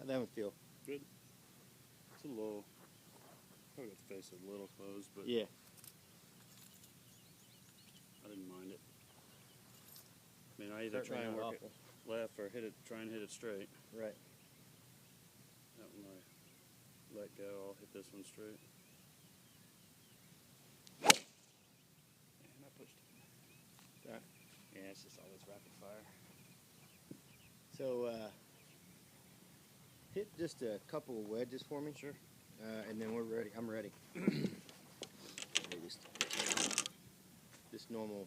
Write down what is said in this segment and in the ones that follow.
How'd that one feel? Good. It's a little, probably got the face a little closed, but Yeah. I didn't mind it. I mean, I either try and work it left or try and hit it straight. Right. That one I let go, I'll hit this one straight. And I pushed it. Right. Yeah, it's just always rapid fire. So, hit just a couple of wedges for me. Sure. And then we're ready. I'm ready. Just normal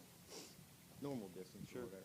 distance. Sure. Or whatever.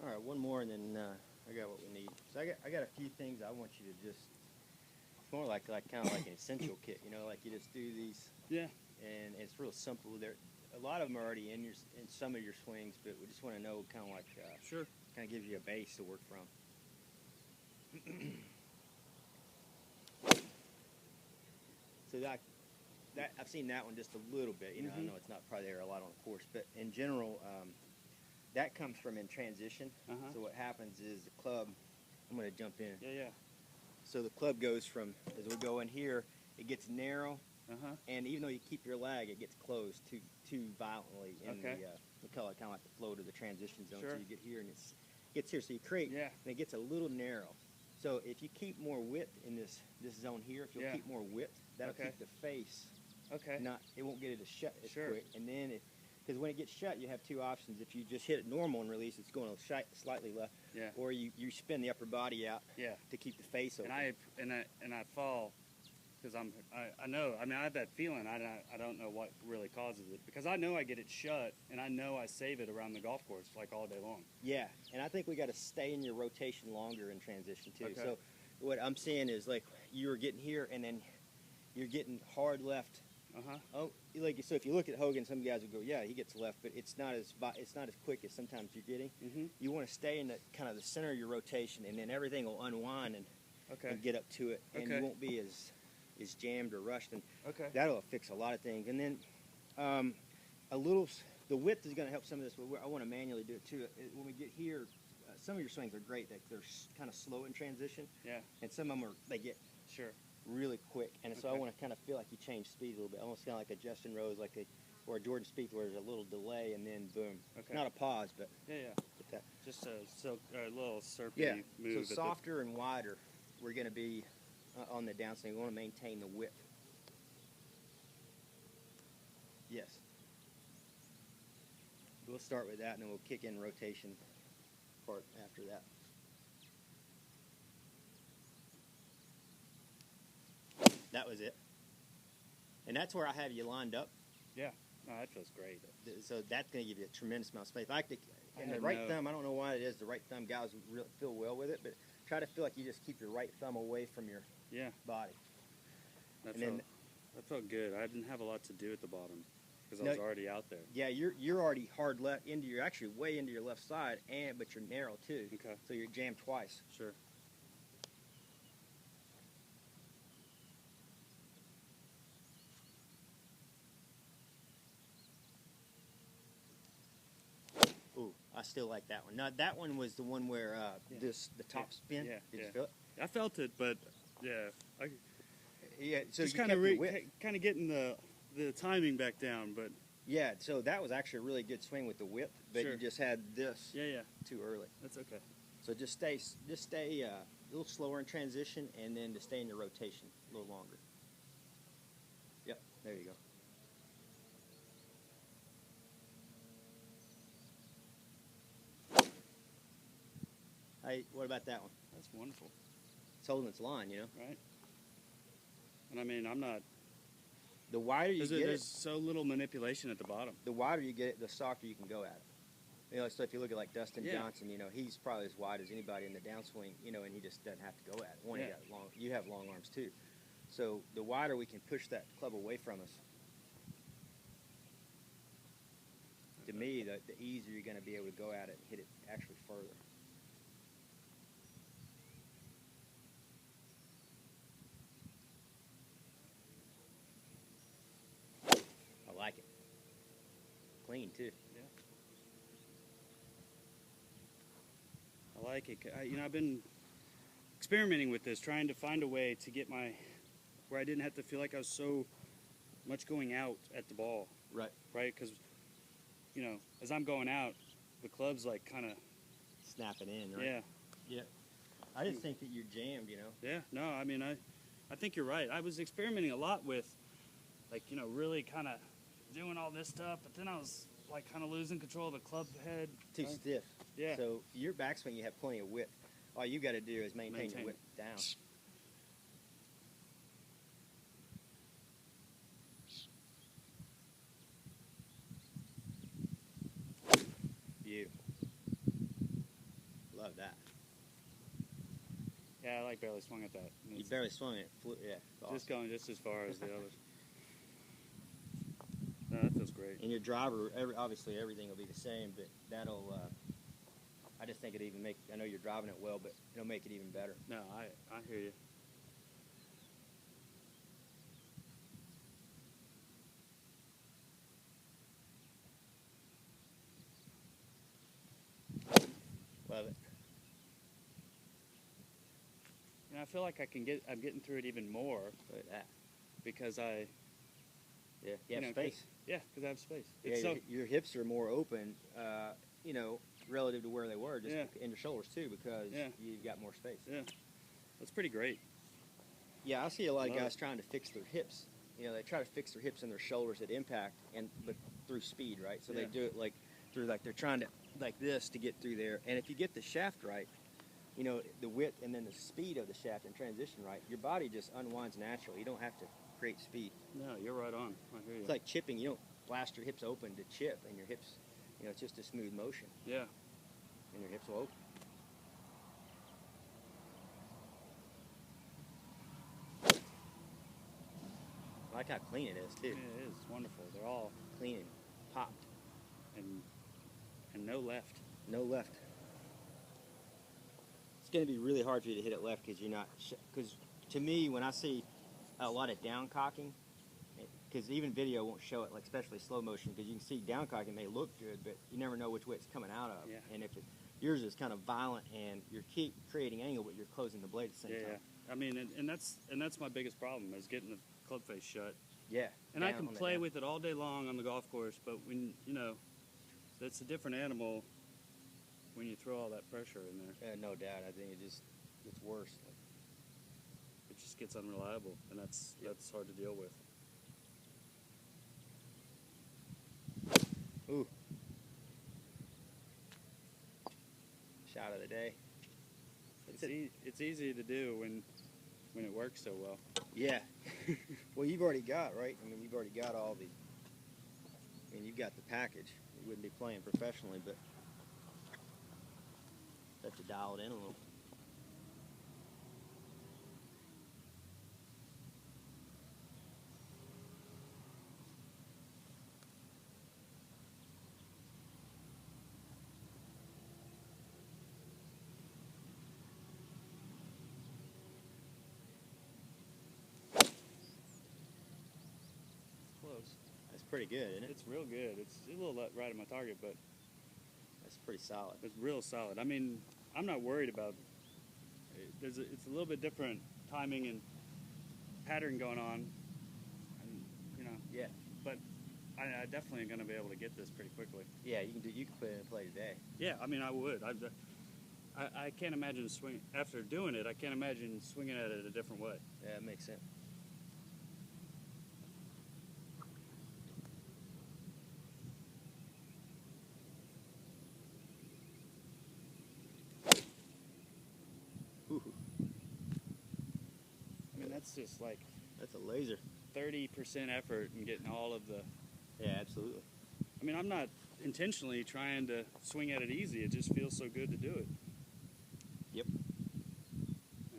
All right, one more, and then I got what we need. So I got a few things I want you to just. It's more like kind of like an essential kit, you know, like you just do these. Yeah. And it's real simple. There, a lot of them are already in some of your swings, but we just want to know kind of like. Sure. Kind of gives you a base to work from. So that I've seen that one just a little bit. You know, I know it's not probably there a lot on the course, but in general. That comes from in transition. So what happens is the club, I'm going to jump in. Yeah, yeah. So the club goes from, as we go in here, it gets narrow, and even though you keep your lag, it gets closed too violently in we call it kind of like the flow to the transition zone. Sure. So you get here and it gets here, so you create, and it gets a little narrow. So if you keep more width in this zone here, if you'll keep more width, that'll keep the face. It won't get it to shut as quick, and then because when it gets shut, you have two options. If you just hit it normal and release, it's going slightly left. Yeah. Or you spin the upper body out. Yeah. To keep the face open. And I fall because I know. I mean, I have that feeling. I don't know what really causes it because I know I get it shut and I know I save it around the golf course like all day long. Yeah. And I think we got to stay in your rotation longer in transition too. So what I'm seeing is like you were getting here and then you're getting hard left. Oh, like so. If you look at Hogan, some guys will go, "Yeah, he gets left," but it's not as quick as sometimes you're getting. You want to stay in the kind of the center of your rotation, and then everything will unwind and get up to it, and you won't be as jammed or rushed, and that'll fix a lot of things. And then the width is going to help some of this. But I want to manually do it too. When we get here, some of your swings are great. They're kind of slow in transition. Yeah. And some of them they get really quick, and so I want to kind of feel like you change speed a little bit, almost kind of like a Justin Rose, or a Jordan Spieth, where there's a little delay and then boom. Not a pause, but just a little serpy move. So softer and wider, we're going to be on the downswing. We want to maintain the width. Yes. We'll start with that, and then we'll kick in rotation part after that. That was it. And that's where I have you lined up. Yeah. No, that feels great. So that's going to give you a tremendous amount of space. And the right thumb, I don't know why it is, the right thumb guys really feel well with it, but try to feel like you just keep your right thumb away from your body. That felt good. I didn't have a lot to do at the bottom because I was already out there. Yeah, you're already hard left you're actually way into your left side, but you're narrow too. Okay. So you're jammed twice. Sure. I still like that one. Now that one was the one where the top spin. Yeah, Did you feel it? I felt it, but yeah, Yeah. So just you kind kept your whip. of getting the timing back down, but Yeah. So that was actually a really good swing with the whip, but Sure. you just had this yeah, too early. that's okay. So just stay a little slower in transition, and then to stay in your rotation a little longer. Yep. There you go. Hey, what about that one? That's wonderful, It's holding its line, right? And I mean, I'm not. The wider you get There's it, so little manipulation at the bottom. the wider you get it, the softer you can go at it. So if you look at like Dustin Yeah. Johnson, he's probably as wide as anybody in the downswing, and he just doesn't have to go at it. One, Yeah. you have long arms too. So the wider we can push that club away from us, to me, the easier you're going to be able to go at it and hit it actually further. I like it. Clean too. I like it. I've been experimenting with this, trying to find a way to get where I didn't have to feel like I was so much going out at the ball. Right. Right? Because, as I'm going out, the club's like kind of Snapping in, right? Yeah. Yeah. I just think that you're jammed, Yeah. No, I mean, I think you're right. I was experimenting a lot with, like, really kind of doing all this stuff, but then I was like kind of losing control of the club head. Too right? stiff. Yeah. So your backswing, you have plenty of width. All you got to do is maintain your width down. Beautiful. Love that. Yeah, I like barely swung at that. You barely swung it. Yeah. Just going just as far as the others. No, that feels great. And your driver, obviously everything will be the same, but that'll. I just think it even make. I know you're driving it well, but it'll make it even better. No, I hear you. Love it. I feel like I'm getting through it even more. Look at that. Because Yeah. You have space. Because I have space. Yeah, It's your hips are more open, relative to where they were, just in your shoulders too, because you've got more space. Yeah, that's pretty great. Yeah, I see a lot of Love guys trying to fix their hips. They try to fix their hips and their shoulders at impact, but through speed, right? So they do it they're trying to like this to get through there. And if you get the shaft right, the width and then the speed of the shaft in transition right, your body just unwinds naturally. You don't have to create speed. No, you're right on. I hear you. It's like chipping. You don't blast your hips open to chip, and your hips, it's just a smooth motion. Yeah. And your hips will open. I like how clean it is, too. Yeah, it is wonderful. They're all Clean and popped. and no left. No left. It's going to be really hard for you to hit it left because you're not. Because to me, when I see a lot of down cocking, because even video won't show it, like especially slow motion, because you can see down cocking may look good, but you never know which way it's coming out of. Yeah. And if yours is kind of violent and you're creating angle, but you're closing the blade at the same time. Yeah. I mean, and that's my biggest problem is getting the club face shut. Yeah. And I can play with it all day long on the golf course, but when that's a different animal when you throw all that pressure in there. No doubt. I think it's worse. It just gets unreliable, and that's hard to deal with. Ooh. Shot of the day. It's easy to do when it works so well. Yeah. Well, you've already got, right? I mean, you've already got you've got the package. You wouldn't be playing professionally, but have to dial it in a little. Close. That's pretty good, isn't it? It's real good. It's a little right at my target, but That's pretty solid. It's real solid. I mean, I'm not worried about. It's a little bit different timing and pattern going on, and Yeah. But I definitely am going to be able to get this pretty quickly. Yeah, you can put it in play today. Yeah, I mean, I would. I can't imagine swing after doing it. I can't imagine swinging at it a different way. Yeah, it makes sense. Ooh, I mean, that's just like that's a laser. 30% effort in getting all of the. Yeah, absolutely. I mean, I'm not intentionally trying to swing at it easy. It just feels so good to do it. Yep.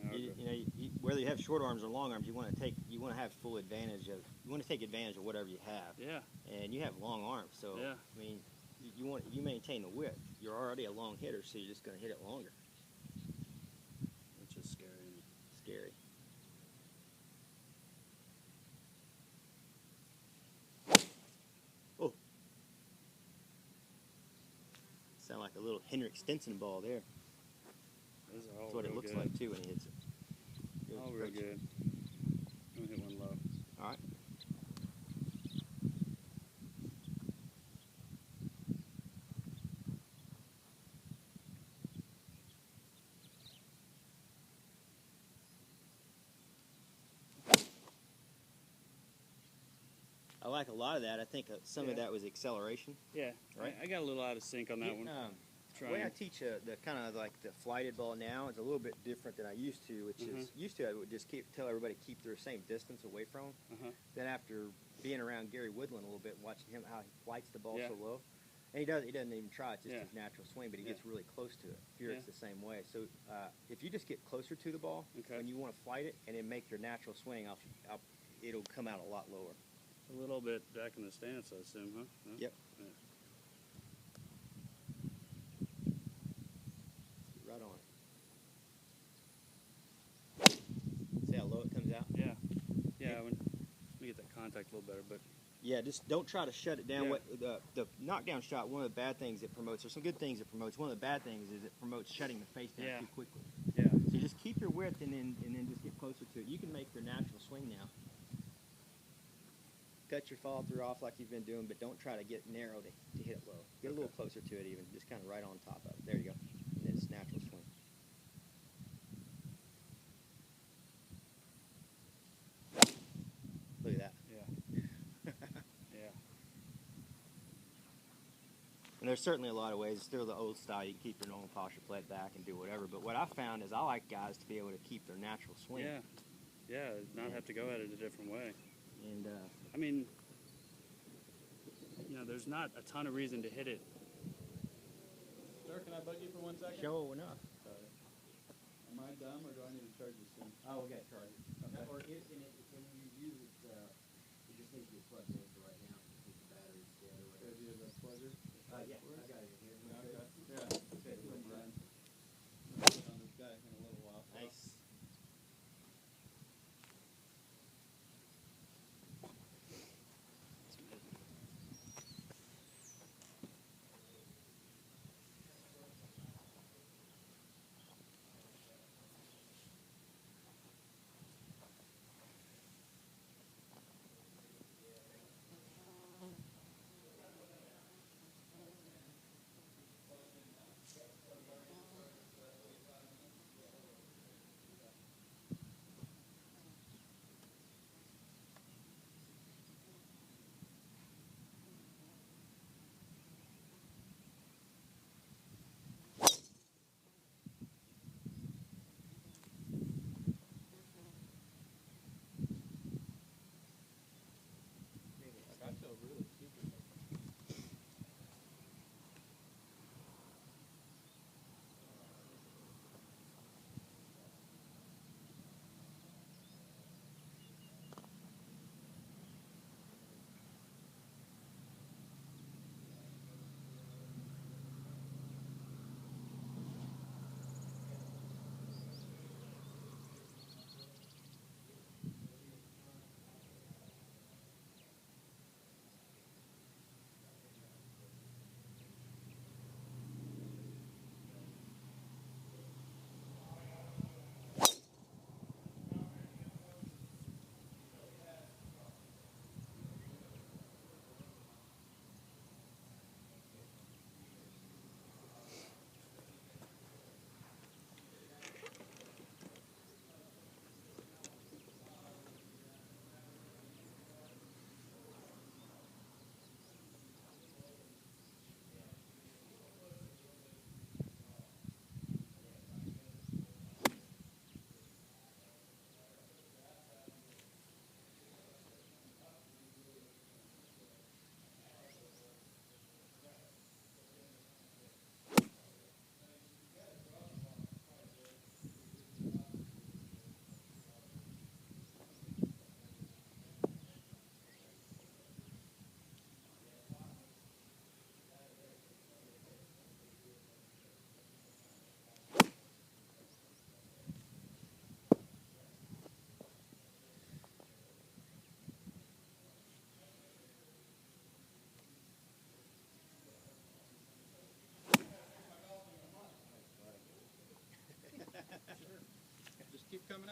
Okay. Whether you have short arms or long arms, you want to have full advantage of. You want to take advantage of whatever you have. Yeah. And you have long arms, so yeah. I mean, you maintain the width. You're already a long hitter, so you're just going to hit it longer. Which is scary. Scary. Oh. Sound like a little Henrik Stenson ball there. Those are all That's what it looks like too when he hits it. All real good. I'm gonna hit one low. All right. I like a lot of that. I think some of that was acceleration. Yeah, right. I got a little out of sync on that one. The way I teach the kind of like the flighted ball now is a little bit different than I used to, which is I would just tell everybody to keep their same distance away from him. Then after being around Gary Woodland a little bit and watching him how he flights the ball so low, and he doesn't even try, it's just his natural swing, but he gets really close to it. Here it's the same way. So if you just get closer to the ball when you want to flight it and then make your natural swing, it'll come out a lot lower. A little bit back in the stance, I assume, huh? Yep. Yeah. Right on it. See how low it comes out? Yeah. Yeah, let me get that contact a little better, but... Yeah, just don't try to shut it down. Yeah. What the knockdown shot, one of the bad things it promotes, there's some good things it promotes. One of the bad things is it promotes shutting the face down too quickly. Yeah. So you just keep your width and then just get closer to it. You can make your natural swing now. Cut your follow through off like you've been doing, but don't try to get narrow to hit it low. Get a little closer to it even, just kind of right on top of it. There you go. And then it's natural swing. Look at that. Yeah. Yeah. And there's certainly a lot of ways. It's still the old style. You can keep your normal posture, play it back, and do whatever. But what I found is I like guys to be able to keep their natural swing. Yeah. Yeah, not have to go at it a different way. And I mean, there's not a ton of reason to hit it. Sir, can I bug you for 1 second? show enough. Am I dumb or do I need to charge this thing? Oh, we got to charge it. Okay. Or when you use it, it just needs to be plugged in for right now. Keep the batteries dead or whatever. Do you have a plugger? Yeah, I got it in here. Okay. Yeah. Okay, Good, Brian. Brian. On this guy in a little while. Nice.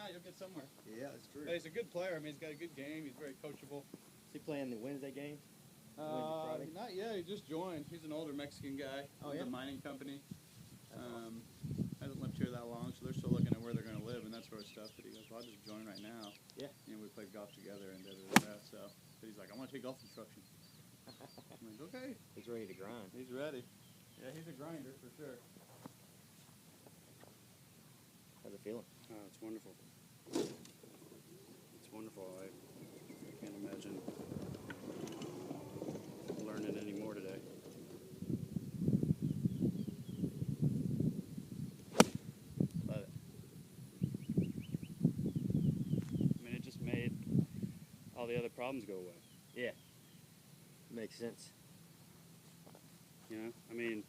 not, you'll get somewhere. Yeah, that's true. But he's a good player. I mean, he's got a good game. He's very coachable. Is he playing the Wednesday games? Friday? Not yet. He just joined. He's an older Mexican guy. Oh, Owns yeah? a mining company. That's awesome. Hasn't lived here that long, so they're still looking at where they're going to live and that sort of stuff. But he goes, well, I'll just join right now. Yeah. You know, we played golf together and da-da-da-da. So, but he's like, I want to take golf instruction. I'm like, okay. He's ready to grind. He's ready. Yeah, he's a grinder for sure. How's it feeling? Oh, it's wonderful. It's wonderful. I can't imagine learning any more today. Love it. I mean, it just made all the other problems go away. Yeah. Makes sense. You know, I mean,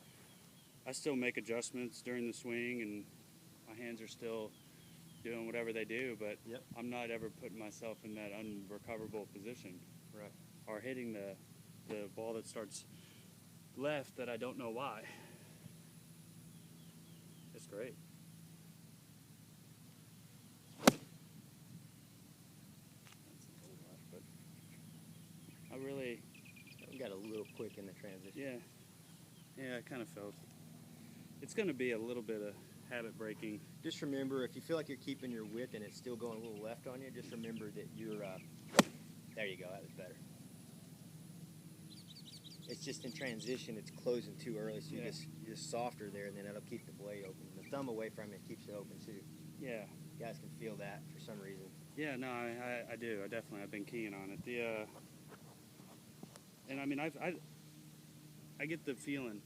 I still make adjustments during the swing, and my hands are still doing whatever they do, but Yep. I'm not ever putting myself in that unrecoverable position. Right. Or hitting the ball that starts left that I don't know why. It's great. That's a whole lot, but I really, We got a little quick in the transition. yeah, I kind of felt it's going to be a little bit of habit breaking. Just remember, if you feel like you're keeping your width and it's still going a little left on you, just remember that you're, there you go, that was better. It's just in transition, it's closing too early, so Yeah. you're just softer there, and then it'll keep the blade open. The thumb away from it keeps it open too. Yeah. You guys can feel that for some reason. Yeah, no, I do. I definitely, I've been keying on it. And I mean, I get the feeling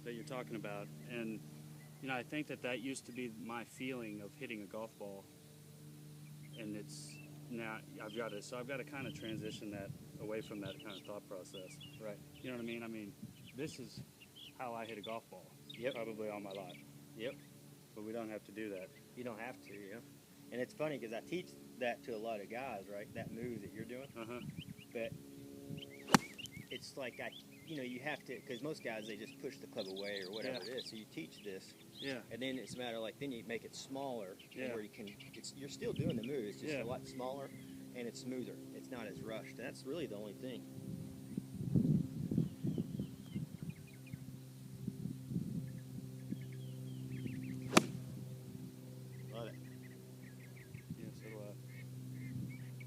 that you're talking about, and you know, I think that used to be my feeling of hitting a golf ball, and it's now I've got to kind of transition that away from that kind of thought process. Right. You know what I mean? I mean, this is how I hit a golf ball. Yep. Probably all my life. Yep. But we don't have to do that. You don't have to, you know. And it's funny because I teach that to a lot of guys, right? That move that you're doing. But it's like you have to, because most guys, they just push the club away or whatever Yeah. it is. So you teach this, Yeah. and then it's a matter of like, then you make it smaller, Yeah. where you're still doing the move. It's just Yeah. a lot smaller, and it's smoother. It's not as rushed. And that's really the only thing. Love it. Yeah. So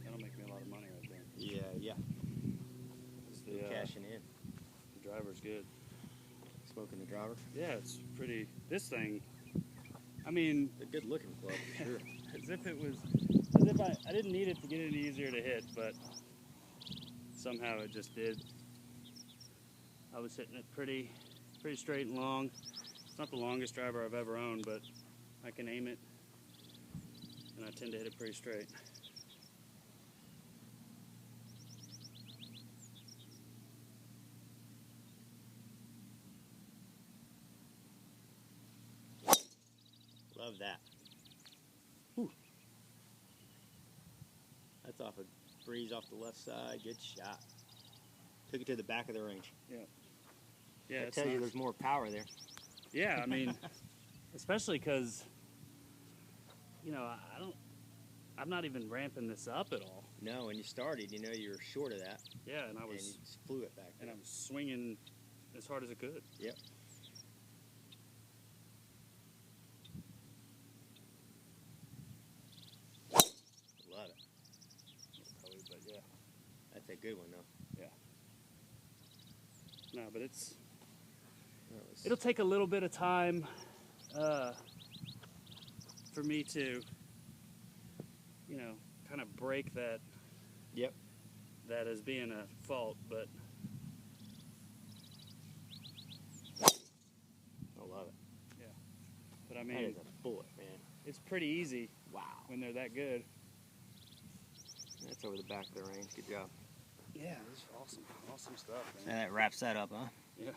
that'll make me a lot of money right there. Yeah. The Cashing in, the driver's good. smoking the driver. Yeah, it's pretty. This thing, I mean, A good looking club, for sure. as if I didn't need it to get any easier to hit, but somehow it just did. I was hitting it pretty straight and long. It's not the longest driver I've ever owned, but I can aim it, and I tend to hit it pretty straight. Love that. Whew. That's off a breeze off the left side. Good shot. Took it to the back of the range. Yeah, I it's tell you, not- there's more power there. Yeah, I mean, especially because, you know, I'm not even ramping this up at all. No, when you started, you were short of that, Yeah, and I and you was just flew it back and there. I was swinging as hard as I could. Yep. Love it. Probably, but yeah, That's a good one, though. no, but it's. That was- It'll take a little bit of time for me to, you know, kind of break that. Yep. That as being a fault, but I love it. I That mean, is a bullet, man. it's pretty easy Wow. when they're that good. That's over the back of the range. Good job. Yeah, this is awesome stuff, man. And that wraps that up, huh? Yeah.